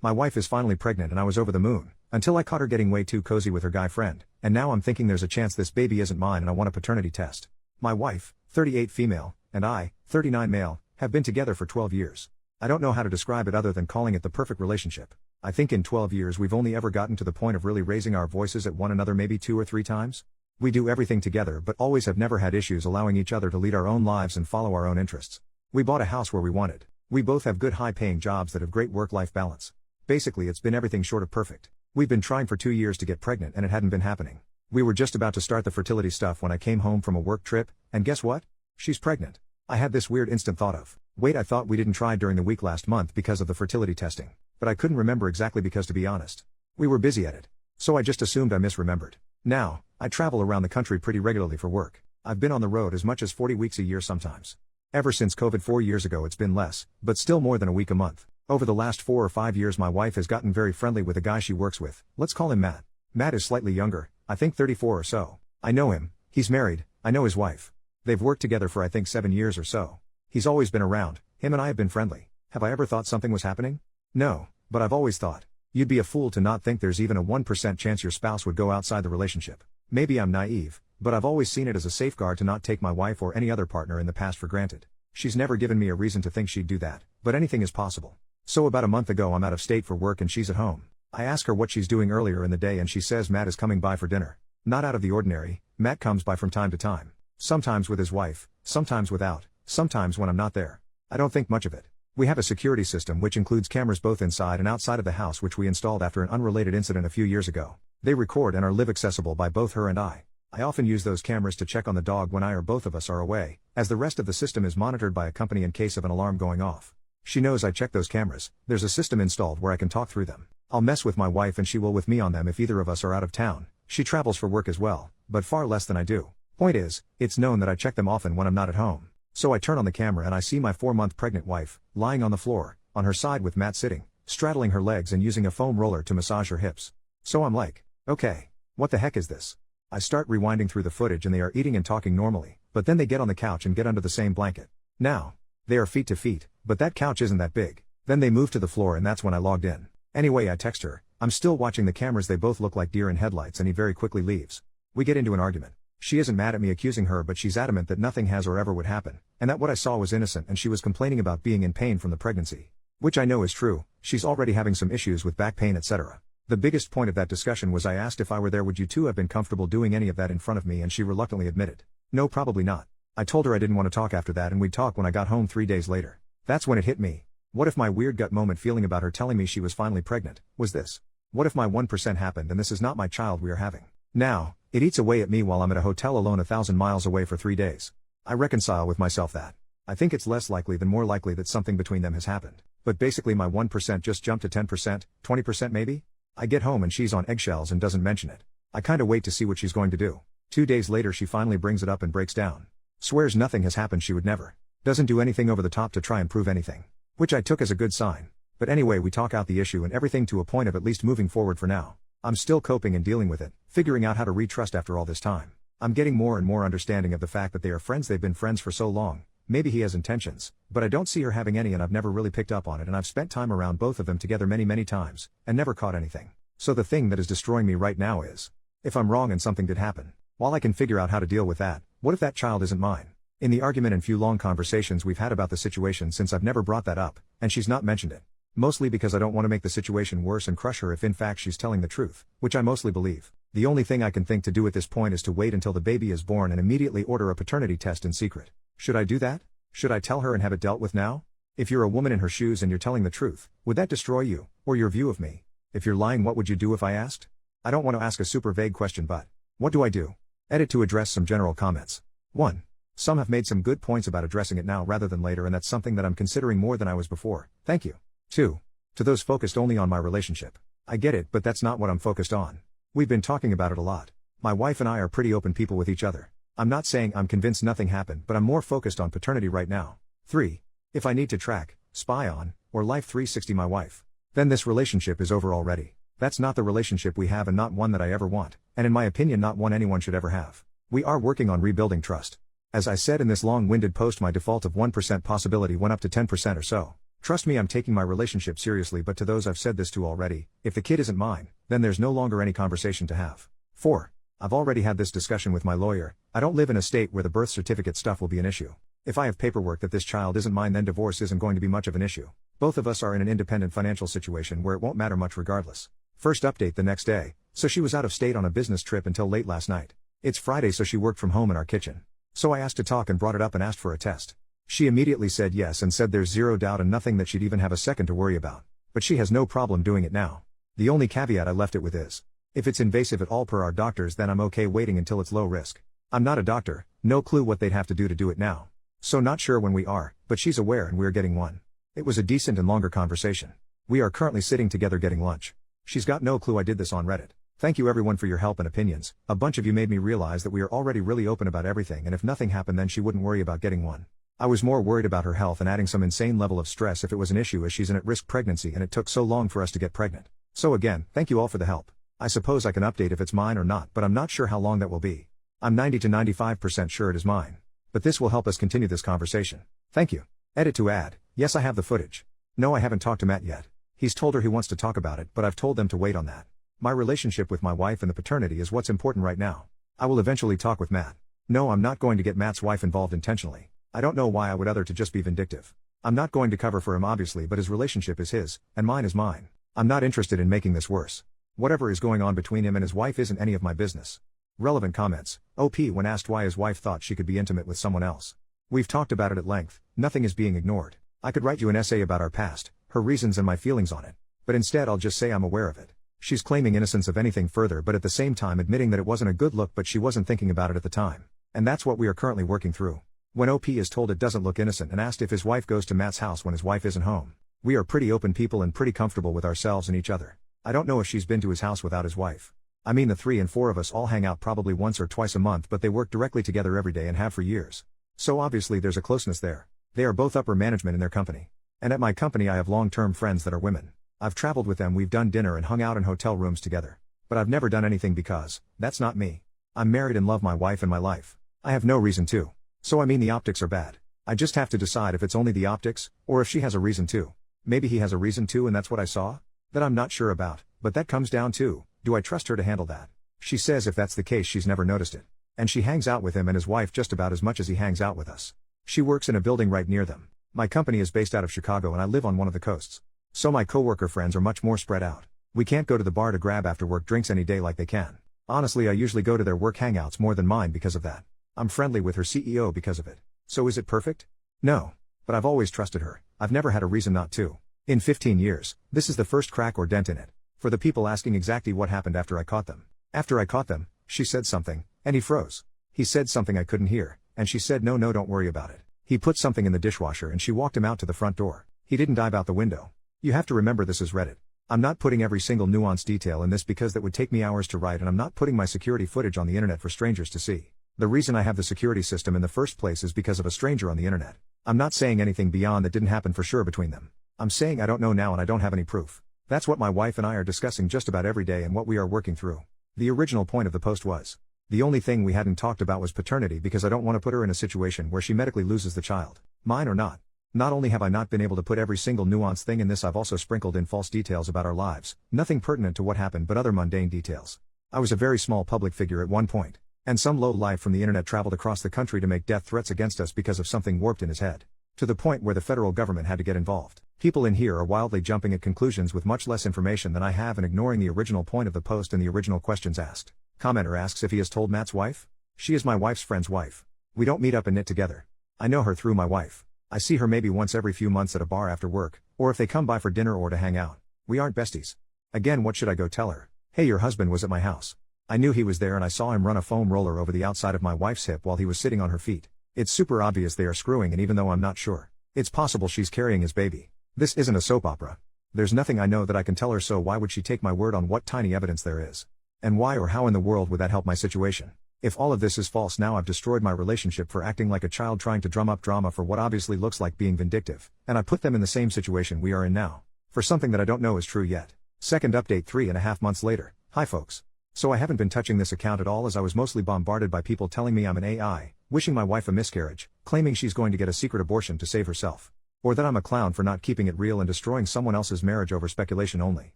My wife is finally pregnant and I was over the moon, until I caught her getting way too cozy with her guy friend, and now I'm thinking there's a chance this baby isn't mine and I want a paternity test. My wife, 38 female, and I, 39 male, have been together for 12 years. I don't know how to describe it other than calling it the perfect relationship. I think in 12 years we've only ever gotten to the point of really raising our voices at one another maybe 2 or 3 times. We do everything together but always have never had issues allowing each other to lead our own lives and follow our own interests. We bought a house where we wanted. We both have good high-paying jobs that have great work-life balance. Basically it's been everything short of perfect. We've been trying for 2 years to get pregnant and it hadn't been happening. We were just about to start the fertility stuff when I came home from a work trip, and guess what? She's pregnant. I had this weird instant thought of, wait, I thought we didn't try during the week last month because of the fertility testing. But I couldn't remember exactly because, to be honest, we were busy at it. So I just assumed I misremembered. Now, I travel around the country pretty regularly for work. I've been on the road as much as 40 weeks a year sometimes. Ever since COVID 4 years ago it's been less, but still more than a week a month. Over the last 4 or 5 years my wife has gotten very friendly with a guy she works with. Let's call him Matt. Matt is slightly younger, I think 34 or so. I know him, he's married, I know his wife. They've worked together for I think 7 years or so. He's always been around, him and I have been friendly. Have I ever thought something was happening? No, but I've always thought. You'd be a fool to not think there's even a 1% chance your spouse would go outside the relationship. Maybe I'm naive, but I've always seen it as a safeguard to not take my wife or any other partner in the past for granted. She's never given me a reason to think she'd do that, but anything is possible. So about a month ago I'm out of state for work and she's at home. I ask her what she's doing earlier in the day and she says Matt is coming by for dinner. Not out of the ordinary, Matt comes by from time to time. Sometimes with his wife, sometimes without, sometimes when I'm not there. I don't think much of it. We have a security system which includes cameras both inside and outside of the house which we installed after an unrelated incident a few years ago. They record and are live accessible by both her and I. I often use those cameras to check on the dog when I or both of us are away, as the rest of the system is monitored by a company in case of an alarm going off. She knows I check those cameras. There's a system installed where I can talk through them. I'll mess with my wife and she will with me on them if either of us are out of town. She travels for work as well, but far less than I do. Point is, it's known that I check them often when I'm not at home. So I turn on the camera and I see my 4-month pregnant wife, lying on the floor, on her side with Matt sitting, straddling her legs and using a foam roller to massage her hips. So I'm like, okay, what the heck is this? I start rewinding through the footage and they are eating and talking normally, but then they get on the couch and get under the same blanket. Now, they are feet to feet, but that couch isn't that big. Then they move to the floor and that's when I logged in. Anyway, I text her, I'm still watching the cameras, they both look like deer in headlights, and he very quickly leaves. We get into an argument. She isn't mad at me accusing her, but she's adamant that nothing has or ever would happen, and that what I saw was innocent, and she was complaining about being in pain from the pregnancy. Which I know is true, she's already having some issues with back pain etc. The biggest point of that discussion was I asked if I were there would you two have been comfortable doing any of that in front of me, and she reluctantly admitted, no, probably not. I told her I didn't want to talk after that and we'd talk when I got home 3 days later. That's when it hit me. What if my weird gut moment feeling about her telling me she was finally pregnant was this? What if my 1% happened and this is not my child we are having? Now, it eats away at me while I'm at a hotel alone 1,000 miles away for 3 days. I reconcile with myself that I think it's less likely than more likely that something between them has happened. But basically my 1% just jumped to 10%, 20% maybe? I get home and she's on eggshells and doesn't mention it. I kinda wait to see what she's going to do. 2 days later she finally brings it up and breaks down. Swears nothing has happened, she would never. Doesn't do anything over the top to try and prove anything. Which I took as a good sign. But anyway, we talk out the issue and everything to a point of at least moving forward for now. I'm still coping and dealing with it, figuring out how to retrust after all this time. I'm getting more and more understanding of the fact that they are friends, they've been friends for so long. Maybe he has intentions, but I don't see her having any and I've never really picked up on it, and I've spent time around both of them together many times, and never caught anything. So the thing that is destroying me right now is, if I'm wrong and something did happen, while I can figure out how to deal with that, what if that child isn't mine? In the argument and few long conversations we've had about the situation since, I've never brought that up, and she's not mentioned it. Mostly because I don't want to make the situation worse and crush her if in fact she's telling the truth, which I mostly believe. The only thing I can think to do at this point is to wait until the baby is born and immediately order a paternity test in secret. Should I do that? Should I tell her and have it dealt with now? If you're a woman in her shoes and you're telling the truth, would that destroy you, or your view of me? If you're lying, what would you do if I asked? I don't want to ask a super vague question, but what do I do? Edit to address some general comments. 1. Some have made some good points about addressing it now rather than later, and that's something that I'm considering more than I was before. Thank you. 2. To those focused only on my relationship. I get it, but that's not what I'm focused on. We've been talking about it a lot. My wife and I are pretty open people with each other. I'm not saying I'm convinced nothing happened, but I'm more focused on paternity right now. 3. If I need to track, spy on, or Life 360 my wife, then this relationship is over already. That's not the relationship we have and not one that I ever want, and in my opinion not one anyone should ever have. We are working on rebuilding trust. As I said in this long-winded post, my default of 1% possibility went up to 10% or so. Trust me, I'm taking my relationship seriously, but to those I've said this to already, if the kid isn't mine, then there's no longer any conversation to have. 4. I've already had this discussion with my lawyer. I don't live in a state where the birth certificate stuff will be an issue. If I have paperwork that this child isn't mine, then divorce isn't going to be much of an issue. Both of us are in an independent financial situation where it won't matter much regardless. First update the next day, so she was out of state on a business trip until late last night. It's Friday, so she worked from home in our kitchen. So I asked to talk and brought it up and asked for a test. She immediately said yes and said there's zero doubt and nothing that she'd even have a second to worry about. But she has no problem doing it now. The only caveat I left it with is, if it's invasive at all per our doctors, then I'm okay waiting until it's low risk. I'm not a doctor, no clue what they'd have to do it now. So not sure when we are, but she's aware and we're getting one. It was a decent and longer conversation. We are currently sitting together getting lunch. She's got no clue I did this on Reddit. Thank you everyone for your help and opinions. A bunch of you made me realize that we are already really open about everything, and if nothing happened then she wouldn't worry about getting one. I was more worried about her health and adding some insane level of stress if it was an issue, as she's an at-risk pregnancy and it took so long for us to get pregnant. So again, thank you all for the help. I suppose I can update if it's mine or not, but I'm not sure how long that will be. I'm 90 to 95% sure it is mine. But this will help us continue this conversation. Thank you. Edit to add, yes I have the footage. No, I haven't talked to Matt yet. He's told her he wants to talk about it, but I've told them to wait on that. My relationship with my wife and the paternity is what's important right now. I will eventually talk with Matt. No, I'm not going to get Matt's wife involved intentionally. I don't know why I would other to just be vindictive. I'm not going to cover for him obviously, but his relationship is his, and mine is mine. I'm not interested in making this worse. Whatever is going on between him and his wife isn't any of my business. Relevant comments. OP when asked why his wife thought she could be intimate with someone else. We've talked about it at length, nothing is being ignored. I could write you an essay about our past, her reasons and my feelings on it. But instead I'll just say I'm aware of it. She's claiming innocence of anything further, but at the same time admitting that it wasn't a good look, but she wasn't thinking about it at the time. And that's what we are currently working through. When OP is told it doesn't look innocent and asked if his wife goes to Matt's house when his wife isn't home. We are pretty open people and pretty comfortable with ourselves and each other. I don't know if she's been to his house without his wife. I mean, the 3 and 4 of us all hang out probably once or twice a month, but they work directly together every day and have for years. So obviously there's a closeness there. They are both upper management in their company. And at my company I have long-term friends that are women. I've traveled with them, we've done dinner and hung out in hotel rooms together. But I've never done anything because, that's not me. I'm married and love my wife and my life. I have no reason to. So I mean, the optics are bad. I just have to decide if it's only the optics, or if she has a reason to. Maybe he has a reason to and that's what I saw? That I'm not sure about, but that comes down to, do I trust her to handle that? She says if that's the case she's never noticed it. And she hangs out with him and his wife just about as much as he hangs out with us. She works in a building right near them. My company is based out of Chicago and I live on one of the coasts. So my coworker friends are much more spread out. We can't go to the bar to grab after work drinks any day like they can. Honestly, I usually go to their work hangouts more than mine because of that. I'm friendly with her CEO because of it. So is it perfect? No. But I've always trusted her. I've never had a reason not to. In 15 years, this is the first crack or dent in it. For the people asking exactly what happened after I caught them. After I caught them, she said something, and he froze. He said something I couldn't hear, and she said no don't worry about it. He put something in the dishwasher and she walked him out to the front door. He didn't dive out the window. You have to remember this is Reddit. I'm not putting every single nuanced detail in this because that would take me hours to write, and I'm not putting my security footage on the internet for strangers to see. The reason I have the security system in the first place is because of a stranger on the internet. I'm not saying anything beyond that didn't happen for sure between them. I'm saying I don't know now and I don't have any proof. That's what my wife and I are discussing just about every day and what we are working through. The original point of the post was, the only thing we hadn't talked about was paternity because I don't want to put her in a situation where she medically loses the child. Mine or not. Not only have I not been able to put every single nuanced thing in this, I've also sprinkled in false details about our lives, nothing pertinent to what happened but other mundane details. I was a very small public figure at one point, and some low life from the internet traveled across the country to make death threats against us because of something warped in his head. To the point where the federal government had to get involved. People in here are wildly jumping at conclusions with much less information than I have and ignoring the original point of the post and the original questions asked. Commenter asks if he has told Matt's wife? She is my wife's friend's wife. We don't meet up and knit together. I know her through my wife. I see her maybe once every few months at a bar after work, or if they come by for dinner or to hang out. We aren't besties. Again, what should I go tell her? Hey, your husband was at my house. I knew he was there and I saw him run a foam roller over the outside of my wife's hip while he was sitting on her feet. It's super obvious they are screwing, and even though I'm not sure, it's possible she's carrying his baby. This isn't a soap opera. There's nothing I know that I can tell her, so why would she take my word on what tiny evidence there is? And why or how in the world would that help my situation? If all of this is false, now I've destroyed my relationship for acting like a child trying to drum up drama for what obviously looks like being vindictive, and I put them in the same situation we are in now. For something that I don't know is true yet. Second update 3.5 months later. Hi folks. So I haven't been touching this account at all as I was mostly bombarded by people telling me I'm an AI, wishing my wife a miscarriage, claiming she's going to get a secret abortion to save herself. Or that I'm a clown for not keeping it real and destroying someone else's marriage over speculation only.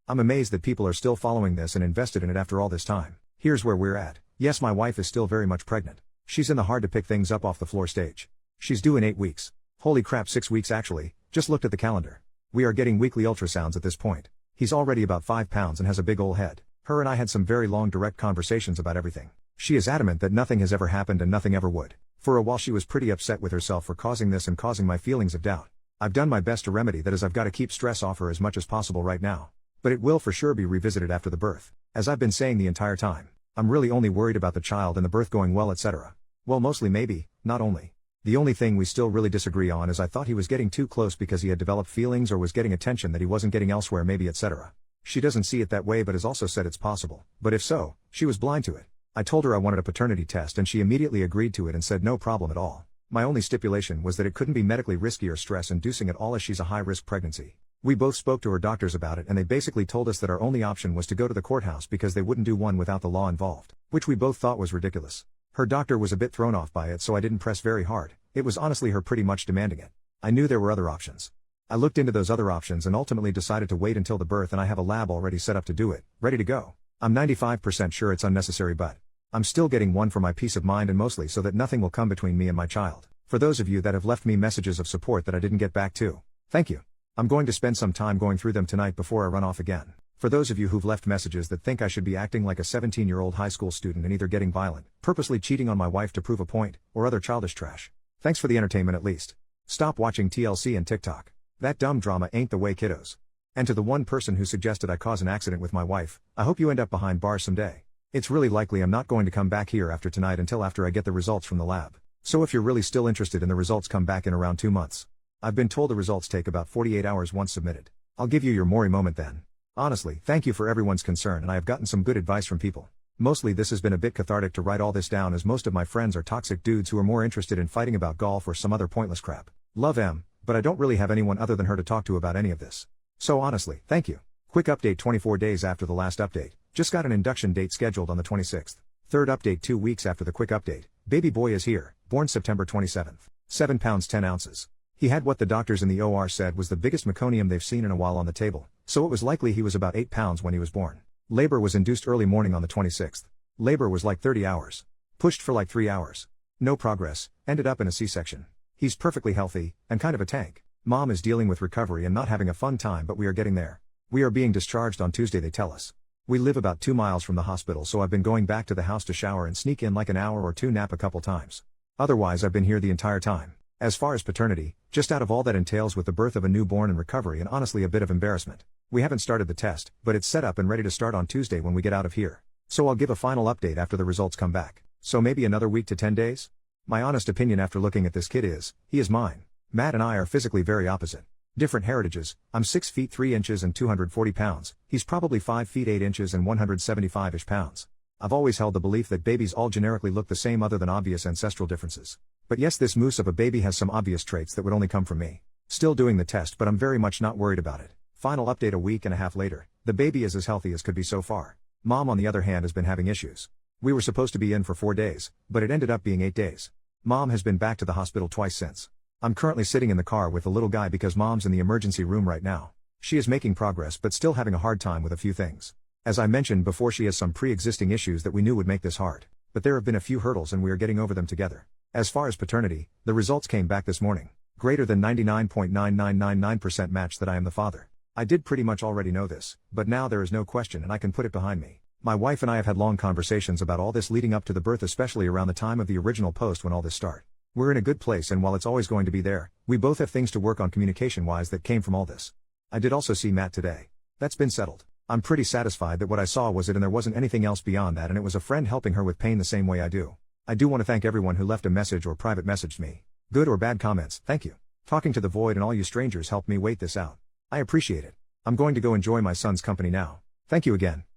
I'm amazed that people are still following this and invested in it after all this time. Here's where we're at. Yes, my wife is still very much pregnant. She's in the hard to pick things up off the floor stage. She's due in 8 weeks. Holy crap, 6 weeks actually, just looked at the calendar. We are getting weekly ultrasounds at this point. He's already about 5 pounds and has a big ol' head. Her and I had some very long direct conversations about everything. She is adamant that nothing has ever happened and nothing ever would. For a while she was pretty upset with herself for causing this and causing my feelings of doubt. I've done my best to remedy that, as I've got to keep stress off her as much as possible right now. But it will for sure be revisited after the birth. As I've been saying the entire time, I'm really only worried about the child and the birth going well, etc. Well, mostly maybe, not only. The only thing we still really disagree on is I thought he was getting too close because he had developed feelings or was getting attention that he wasn't getting elsewhere, maybe, etc. She doesn't see it that way but has also said it's possible. But if so, she was blind to it. I told her I wanted a paternity test and she immediately agreed to it and said no problem at all. My only stipulation was that it couldn't be medically risky or stress-inducing at all, as she's a high-risk pregnancy. We both spoke to her doctors about it and they basically told us that our only option was to go to the courthouse because they wouldn't do one without the law involved, which we both thought was ridiculous. Her doctor was a bit thrown off by it, so I didn't press very hard. It was honestly her pretty much demanding it. I knew there were other options. I looked into those other options and ultimately decided to wait until the birth, and I have a lab already set up to do it, ready to go. I'm 95% sure it's unnecessary, but I'm still getting one for my peace of mind and mostly so that nothing will come between me and my child. For those of you that have left me messages of support that I didn't get back to, thank you. I'm going to spend some time going through them tonight before I run off again. For those of you who've left messages that think I should be acting like a 17-year-old high school student and either getting violent, purposely cheating on my wife to prove a point, or other childish trash, thanks for the entertainment at least. Stop watching TLC and TikTok. That dumb drama ain't the way, kiddos. And to the one person who suggested I cause an accident with my wife, I hope you end up behind bars someday. It's really likely I'm not going to come back here after tonight until after I get the results from the lab. So if you're really still interested in the results, come back in around 2 months. I've been told the results take about 48 hours once submitted. I'll give you your Maury moment then. Honestly, thank you for everyone's concern, and I have gotten some good advice from people. Mostly this has been a bit cathartic to write all this down, as most of my friends are toxic dudes who are more interested in fighting about golf or some other pointless crap. Love Em, but I don't really have anyone other than her to talk to about any of this. So honestly, thank you. Quick update: 24 days after the last update. Just got an induction date scheduled on the 26th. Third update 2 weeks after the quick update. Baby boy is here, born September 27th. 7 pounds 10 ounces. He had what the doctors in the OR said was the biggest meconium they've seen in a while on the table, so it was likely he was about 8 pounds when he was born. Labor was induced early morning on the 26th. Labor was like 30 hours. Pushed for like 3 hours. No progress, ended up in a C-section. He's perfectly healthy, and kind of a tank. Mom is dealing with recovery and not having a fun time, but we are getting there. We are being discharged on Tuesday, they tell us. We live about 2 miles from the hospital, so I've been going back to the house to shower and sneak in like an hour or two nap a couple times. Otherwise I've been here the entire time. As far as paternity, just out of all that entails with the birth of a newborn and recovery and honestly a bit of embarrassment. We haven't started the test, but it's set up and ready to start on Tuesday when we get out of here. So I'll give a final update after the results come back. So maybe another week to 10 days? My honest opinion after looking at this kid is, he is mine. Matt and I are physically very opposite. Different heritages. I'm 6 feet 3 inches and 240 pounds. He's probably 5 feet 8 inches and 175-ish pounds. I've always held the belief that babies all generically look the same other than obvious ancestral differences. But yes, this moose of a baby has some obvious traits that would only come from me. Still doing the test, but I'm very much not worried about it. Final update a week and a half later. The baby is as healthy as could be so far. Mom on the other hand has been having issues. We were supposed to be in for 4 days, but it ended up being 8 days. Mom has been back to the hospital twice since. I'm currently sitting in the car with the little guy because Mom's in the emergency room right now. She is making progress but still having a hard time with a few things. As I mentioned before, she has some pre-existing issues that we knew would make this hard. But there have been a few hurdles and we are getting over them together. As far as paternity, the results came back this morning. Greater than 99.9999% match that I am the father. I did pretty much already know this, but now there is no question and I can put it behind me. My wife and I have had long conversations about all this leading up to the birth, especially around the time of the original post when all this started. We're in a good place, and while it's always going to be there, we both have things to work on communication-wise that came from all this. I did also see Matt today. That's been settled. I'm pretty satisfied that what I saw was it and there wasn't anything else beyond that, and it was a friend helping her with pain the same way I do. I do want to thank everyone who left a message or private messaged me. Good or bad comments, thank you. Talking to the void and all you strangers helped me wait this out. I appreciate it. I'm going to go enjoy my son's company now. Thank you again.